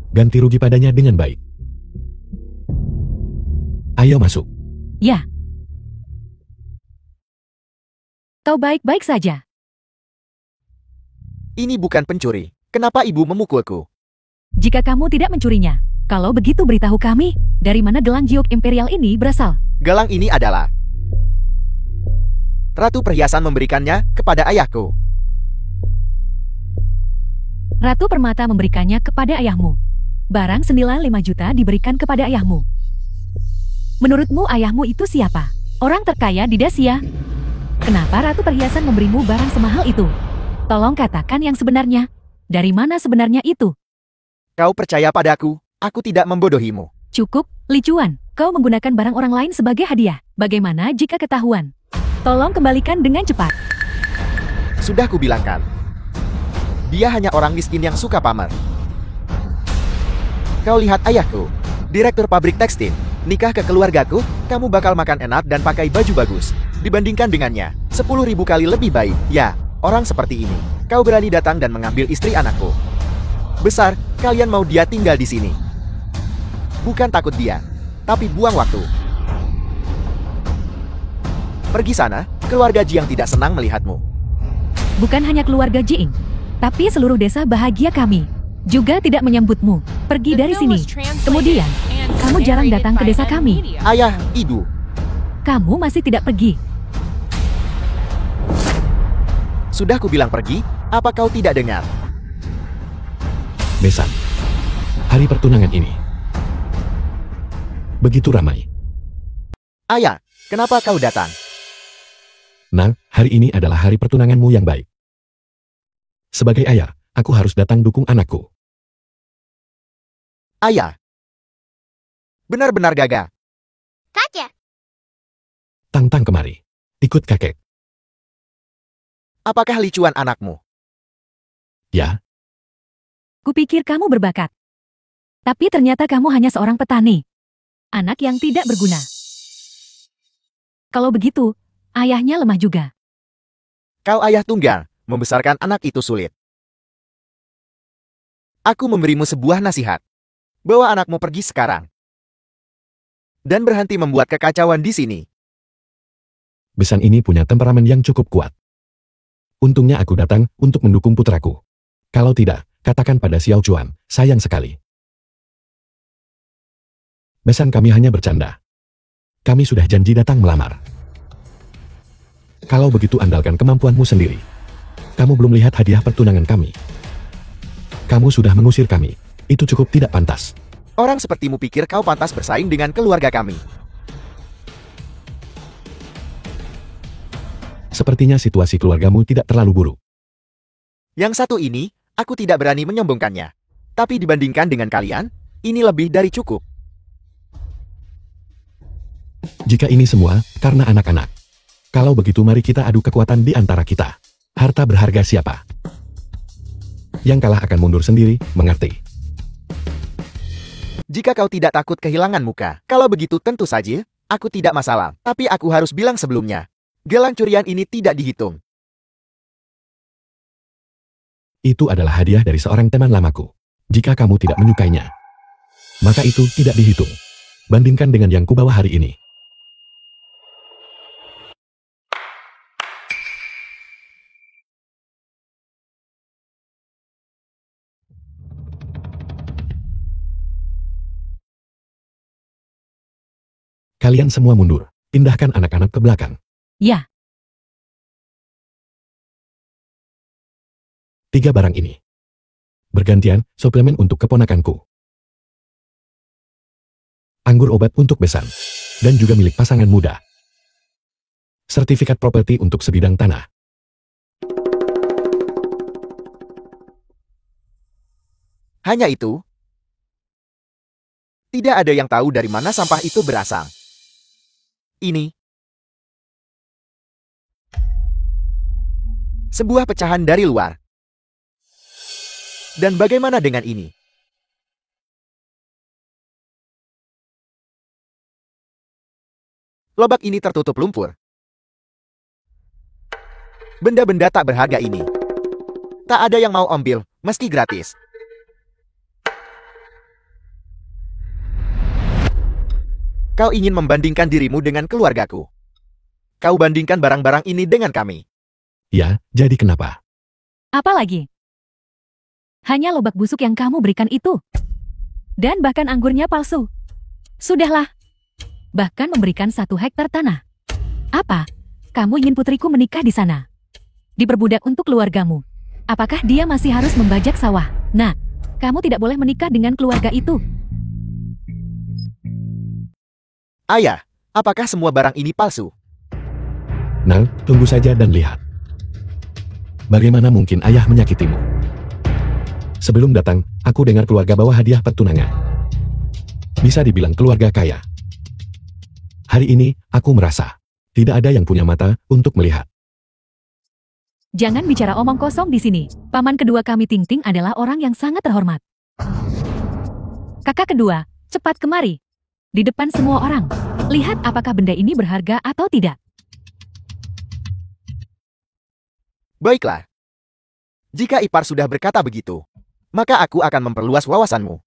Ganti rugi padanya dengan baik. Ayo masuk. Ya. Kau baik-baik saja. Ini bukan pencuri. Kenapa ibu memukulku? Jika kamu tidak mencurinya, kalau begitu beritahu kami, dari mana gelang giok imperial ini berasal? Gelang ini adalah Ratu Perhiasan memberikannya kepada ayahku. Ratu Permata memberikannya kepada ayahmu. Barang senilai 5 juta diberikan kepada ayahmu. Menurutmu ayahmu itu siapa? Orang terkaya di Dacia? Kenapa Ratu Perhiasan memberimu barang semahal itu? Tolong katakan yang sebenarnya. Dari mana sebenarnya itu? Kau percaya padaku, aku tidak membodohimu. Cukup, Li Chuan. Kau menggunakan barang orang lain sebagai hadiah. Bagaimana jika ketahuan? Tolong kembalikan dengan cepat. Sudah kubilangkan. Dia hanya orang miskin yang suka pamer. Kau lihat ayahku, direktur pabrik tekstil. Nikah ke keluargaku, kamu bakal makan enak dan pakai baju bagus. Dibandingkan dengannya, 10.000 kali lebih baik. Ya, orang seperti ini. Kau berani datang dan mengambil istri anakku. Besar, kalian mau dia tinggal di sini. Bukan takut dia, tapi buang waktu. Pergi sana, keluarga Jiang tidak senang melihatmu. Bukan hanya keluarga Jiing, tapi seluruh desa bahagia kami juga tidak menyambutmu. Pergi dari sini. Kemudian, kamu jarang datang ke desa kami. Ayah, ibu. Kamu masih tidak pergi. Sudah kubilang pergi, apa kau tidak dengar? Besan. Hari pertunangan ini begitu ramai. Ayah, kenapa kau datang? Nah, hari ini adalah hari pertunanganmu yang baik. Sebagai ayah, aku harus datang dukung anakku. Ayah. Benar-benar gagah. Kakek, Tang-tang kemari. Ikut kakek. Apakah Li Chuan anakmu? Ya, Kupikir kamu berbakat. Tapi ternyata kamu hanya seorang petani. Anak yang tidak berguna. Kalau begitu, ayahnya lemah juga. Kau ayah tunggal, membesarkan anak itu sulit. Aku memberimu sebuah nasihat. Bawa anakmu pergi sekarang. Dan berhenti membuat kekacauan di sini. Besan ini punya temperamen yang cukup kuat. Untungnya aku datang untuk mendukung putraku. Kalau tidak, katakan pada Xiao Chuan, sayang sekali. Besan kami hanya bercanda. Kami sudah janji datang melamar. Kalau begitu andalkan kemampuanmu sendiri. Kamu belum lihat hadiah pertunangan kami. Kamu sudah mengusir kami. Itu cukup tidak pantas. Orang sepertimu pikir kau pantas bersaing dengan keluarga kami. Sepertinya situasi keluargamu tidak terlalu buruk. Yang satu ini, aku tidak berani menyombongkannya. Tapi dibandingkan dengan kalian, ini lebih dari cukup. Jika ini semua karena anak-anak. Kalau begitu mari kita adu kekuatan di antara kita. Harta berharga siapa? Yang kalah akan mundur sendiri, mengerti? Jika kau tidak takut kehilangan muka, kalau begitu tentu saja, aku tidak masalah. Tapi aku harus bilang sebelumnya, gelang curian ini tidak dihitung. Itu adalah hadiah dari seorang teman lamaku. Jika kamu tidak menyukainya, maka itu tidak dihitung. Bandingkan dengan yang kubawa hari ini. Kalian semua mundur. Pindahkan anak-anak ke belakang. Ya, 3 barang ini. Bergantian, suplemen untuk keponakanku. Anggur obat untuk besan. Dan juga milik pasangan muda. Sertifikat properti untuk sebidang tanah. Hanya itu. Tidak ada yang tahu dari mana sampah itu berasal. Ini sebuah pecahan dari luar. Dan bagaimana dengan ini? Lobak ini tertutup lumpur. Benda-benda tak berharga ini. Tak ada yang mau ambil, meski gratis. Kau ingin membandingkan dirimu dengan keluargaku. Kau bandingkan barang-barang ini dengan kami. Ya, jadi kenapa? apa lagi? Hanya lobak busuk yang kamu berikan itu. Dan bahkan anggurnya palsu. Sudahlah. Bahkan memberikan 1 hektar tanah. Apa? Kamu ingin putriku menikah di sana? Diperbudak untuk keluargamu. Apakah dia masih harus membajak sawah? Nah, kamu tidak boleh menikah dengan keluarga itu. Ayah, apakah semua barang ini palsu? Nang, tunggu saja dan lihat. Bagaimana mungkin ayah menyakitimu? Sebelum datang, aku dengar keluarga bawa hadiah pertunangan. Bisa dibilang keluarga kaya. Hari ini, aku merasa tidak ada yang punya mata untuk melihat. Jangan bicara omong kosong di sini. Paman kedua kami Ting Ting adalah orang yang sangat terhormat. Kakak kedua, cepat kemari. Di depan semua orang. Lihat apakah benda ini berharga atau tidak. Baiklah. Jika ipar sudah berkata begitu, maka aku akan memperluas wawasanmu.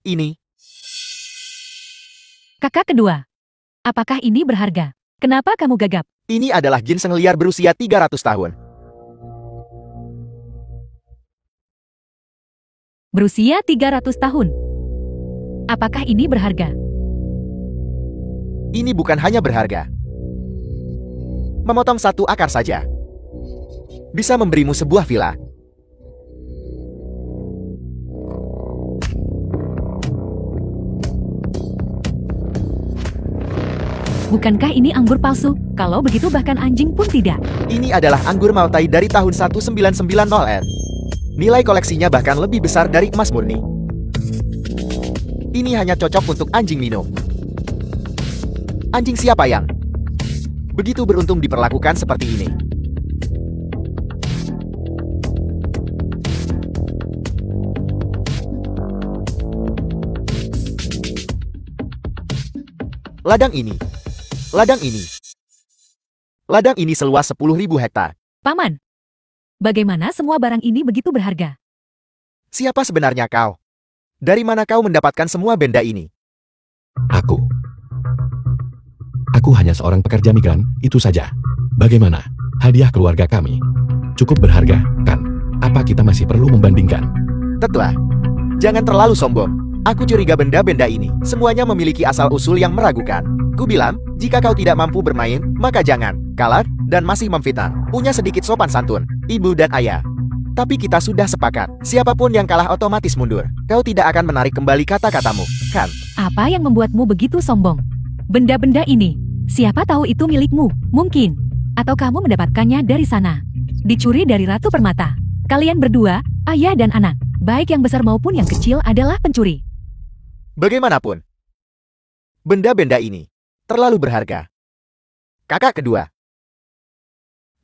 Ini. Kakak kedua, apakah ini berharga? Kenapa kamu gagap? Ini adalah ginseng liar berusia 300 tahun. Berusia 300 tahun. Apakah ini berharga? Ini bukan hanya berharga. Memotong 1 akar saja bisa memberimu sebuah villa. Bukankah ini anggur palsu? Kalau begitu bahkan anjing pun tidak. Ini adalah anggur Maltai dari tahun 1990-an. Nilai koleksinya bahkan lebih besar dari emas murni. Ini hanya cocok untuk anjing minum. Anjing siapa yang begitu beruntung diperlakukan seperti ini? Ladang ini. Ladang ini. Ladang ini seluas 10.000 hektar. Paman, Bagaimana semua barang ini begitu berharga? Siapa sebenarnya kau? Dari mana kau mendapatkan semua benda ini? Aku. Aku hanya seorang pekerja migran, itu saja. Bagaimana? Hadiah keluarga kami. Cukup berharga, kan? Apa kita masih perlu membandingkan? Tetua, jangan terlalu sombong. Aku curiga benda-benda ini semuanya memiliki asal-usul yang meragukan. Ku bilang, jika kau tidak mampu bermain, maka jangan. Kalah, dan masih memfitnah. Punya sedikit sopan santun, ibu dan ayah. Tapi kita sudah sepakat, siapapun yang kalah otomatis mundur. Kau tidak akan menarik kembali kata-katamu, kan? Apa yang membuatmu begitu sombong? Benda-benda ini, siapa tahu itu milikmu, mungkin. Atau kamu mendapatkannya dari sana. Dicuri dari Ratu Permata. Kalian berdua, ayah dan anak, baik yang besar maupun yang kecil adalah pencuri. Bagaimanapun, benda-benda ini terlalu berharga. Kakak kedua,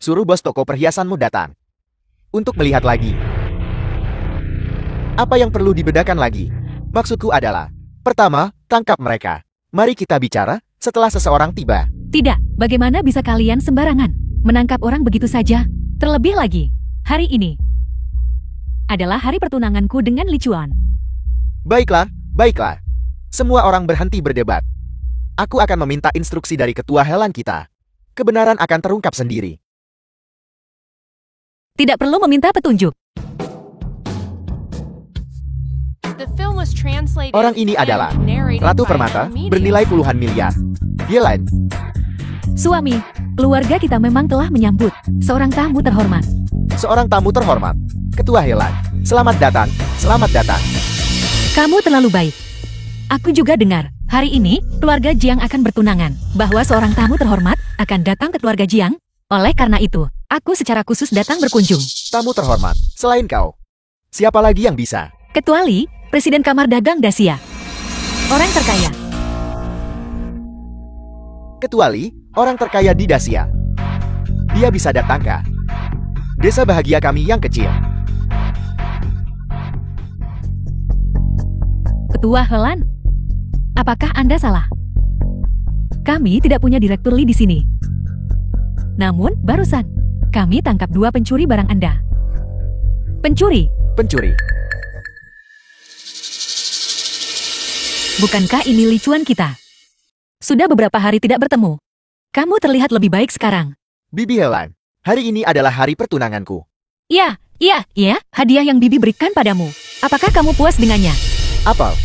suruh bos toko perhiasanmu datang untuk melihat lagi. Apa yang perlu dibedakan lagi? Maksudku adalah, pertama, tangkap mereka. Mari kita bicara setelah seseorang tiba. Tidak, bagaimana bisa kalian sembarangan menangkap orang begitu saja? Terlebih lagi, hari ini adalah hari pertunanganku dengan Li Chuan. Baiklah, baiklah. Semua orang berhenti berdebat. Aku akan meminta instruksi dari ketua Helan kita. Kebenaran akan terungkap sendiri. Tidak perlu meminta petunjuk. Orang ini adalah Ratu Permata, bernilai puluhan miliar. Yelan, Suami, keluarga kita memang telah menyambut seorang tamu terhormat. seorang tamu terhormat. Ketua Helan, selamat datang, selamat datang. Kamu terlalu baik. Aku juga dengar, hari ini, keluarga Jiang akan bertunangan, bahwa seorang tamu terhormat akan datang ke keluarga Jiang. Oleh karena itu, aku secara khusus datang berkunjung. Tamu terhormat, selain kau. Siapa lagi yang bisa? Kecuali, Presiden Kamar Dagang Dasia. Orang terkaya. Kecuali, orang terkaya di Dasia. Dia bisa datang ke desa bahagia kami yang kecil. Ketua Helan, apakah Anda salah? Kami tidak punya direktur Li di sini. Namun, barusan, kami tangkap 2 pencuri barang Anda. Pencuri, Pencuri. bukankah ini Li Chuan kita? Sudah beberapa hari tidak bertemu. Kamu terlihat lebih baik sekarang. Bibi Helan, hari ini adalah hari pertunanganku. Ya, hadiah yang Bibi berikan padamu. Apakah kamu puas dengannya? Apel.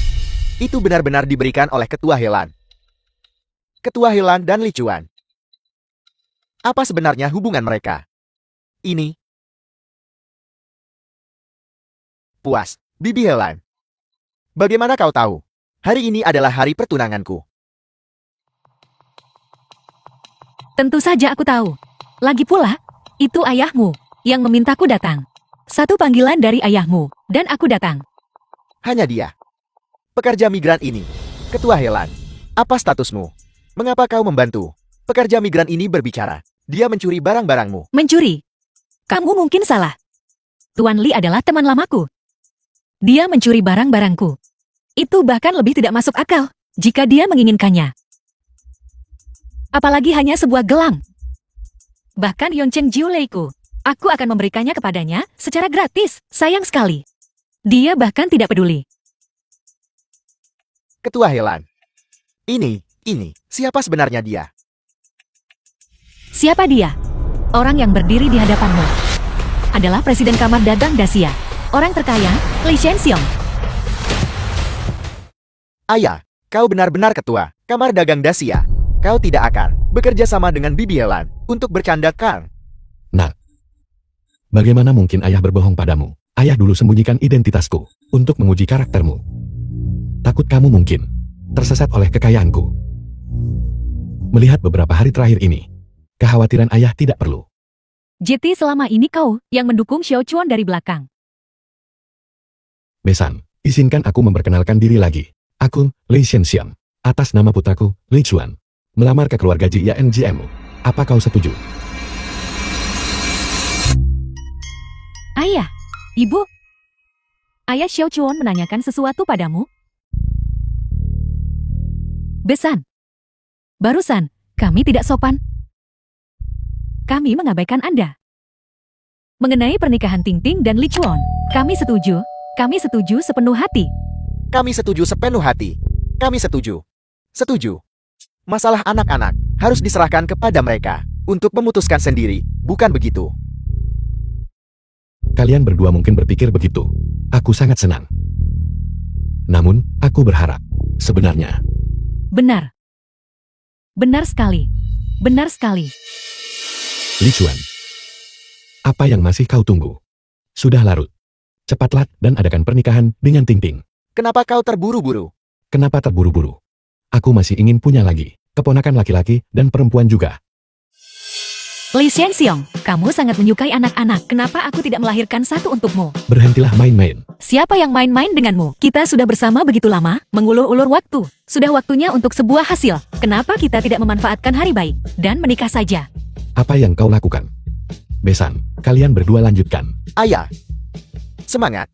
Itu benar-benar diberikan oleh Ketua Helan. Ketua Helan dan Li Chuan. Apa sebenarnya hubungan mereka? Ini. Puas, Bibi Helan. Bagaimana kau tahu? Hari ini adalah hari pertunanganku. Tentu saja aku tahu. Lagi pula, itu ayahmu yang memintaku datang. Satu panggilan dari ayahmu, dan aku datang. Hanya dia. Pekerja migran ini. Ketua Helan. Apa statusmu? Mengapa kau membantu? Pekerja migran ini berbicara. Dia mencuri barang-barangmu. Mencuri? Kamu mungkin salah. Tuan Li adalah teman lamaku. Dia mencuri barang-barangku. Itu bahkan lebih tidak masuk akal jika dia menginginkannya. Apalagi hanya sebuah gelang. Bahkan Yoncheng Jiuleiku, aku akan memberikannya kepadanya secara gratis. Sayang sekali. Dia bahkan tidak peduli. Ketua Helan. Ini, siapa sebenarnya dia? Siapa dia? Orang yang berdiri di hadapanmu adalah Presiden Kamar Dagang Dasia, orang terkaya, Li Shenxiong. Ayah, kau benar-benar ketua Kamar Dagang Dasia. Kau tidak akan bekerja sama dengan Bibi Helan untuk bercanda kan? Nak, bagaimana mungkin ayah berbohong padamu? Ayah dulu sembunyikan identitasku untuk menguji karaktermu. Takut kamu mungkin tersesat oleh kekayaanku. Melihat beberapa hari terakhir ini, kekhawatiran ayah tidak perlu. JT selama ini kau yang mendukung Xiao Chuan dari belakang. Besan, izinkan aku memperkenalkan diri lagi. Aku, Li Shenxiang, atas nama putraku, Li Chuan, melamar ke keluarga Jian GM. Apa kau setuju? Ayah, Ibu. Ayah Xiao Chuan menanyakan sesuatu padamu? Besan. Barusan, kami tidak sopan. Kami mengabaikan Anda. Mengenai pernikahan Ting Ting dan Li Chuan, kami setuju. Kami setuju sepenuh hati. Kami setuju sepenuh hati. Kami setuju. Setuju. Masalah anak-anak harus diserahkan kepada mereka untuk memutuskan sendiri, bukan begitu? Kalian berdua mungkin berpikir begitu. Aku sangat senang. Namun, aku berharap, sebenarnya, Benar. Benar sekali. Benar sekali. Li Chuan, apa yang masih kau tunggu? Sudah larut. Cepatlah dan adakan pernikahan dengan Ting Ting. Kenapa kau terburu-buru? Kenapa terburu-buru? Aku masih ingin punya lagi, keponakan laki-laki dan perempuan juga. Li Xianxiong, kamu sangat menyukai anak-anak. Kenapa aku tidak melahirkan satu untukmu? Berhentilah main-main. Siapa yang main-main denganmu? Kita sudah bersama begitu lama, mengulur-ulur waktu. Sudah waktunya untuk sebuah hasil. Kenapa kita tidak memanfaatkan hari baik dan menikah saja? Apa yang kau lakukan? Besan, kalian berdua lanjutkan. Ayah. Semangat.